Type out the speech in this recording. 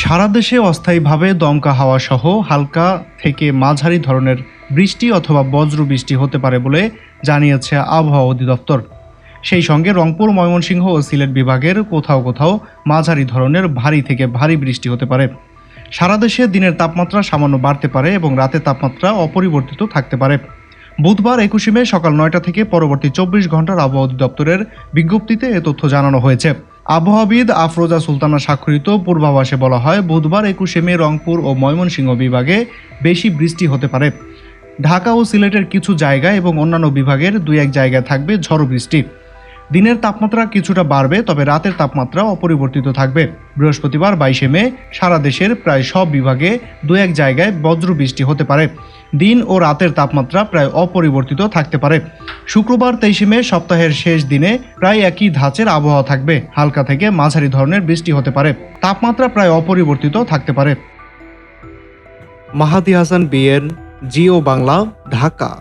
সারা দেশে অস্থায়ীভাবে দমকা হাওয়া সহ হালকা থেকে মাঝারি ধরনের বৃষ্টি অথবা বজ্র বৃষ্টি হতে পারে বলে জানিয়েছে আবহাওয়া অধিদপ্তর। সেই সঙ্গে রংপুর, ময়মনসিংহ ও সিলেট বিভাগের কোথাও কোথাও মাঝারি ধরনের ভারী থেকে ভারী বৃষ্টি হতে পারে। সারা দেশে দিনের তাপমাত্রা সামান্য বাড়তে পারে এবং রাতের তাপমাত্রা অপরিবর্তিত থাকতে পারে। বুধবার 21 মে সকাল 9টা থেকে পরবর্তী 24 ঘন্টার আবহাওয়া অধিদপ্তরের বিজ্ঞপ্তিতে এ তথ্য জানানো হয়েছে। আবহাওয়াবিদ আফরোজা সুলতানা স্বাক্ষরিত পূর্বাভাসে বলা হয়, বুধবার 21 মে রংপুর ও ময়মনসিংহ বিভাগে বেশি বৃষ্টি হতে পারে। ঢাকা ও সিলেটের কিছু জায়গায় এবং অন্যান্য বিভাগের 2-1 জায়গায় থাকবে ঝড়ো বৃষ্টি। দিনের তাপমাত্রা কিছুটা বাড়বে, তবে রাতের তাপমাত্রা অপরিবর্তিত থাকবে। বৃহস্পতিবার 22 মে সারা দেশের প্রায় সব বিভাগে 2-1 জায়গায় বজ্র বৃষ্টি হতে পারে। দিন ও রাতের তাপমাত্রা প্রায় অপরিবর্তিত থাকতে পারে। শুক্রবার 23 মে সপ্তাহের শেষ দিনে প্রায় একই ধাঁচের আবহাওয়া থাকবে। হালকা থেকে মাঝারি ধরনের বৃষ্টি হতে পারে। তাপমাত্রা প্রায় অপরিবর্তিত থাকতে পারে। মাহাদি হাসান, বিএন, জিও বাংলা, ঢাকা।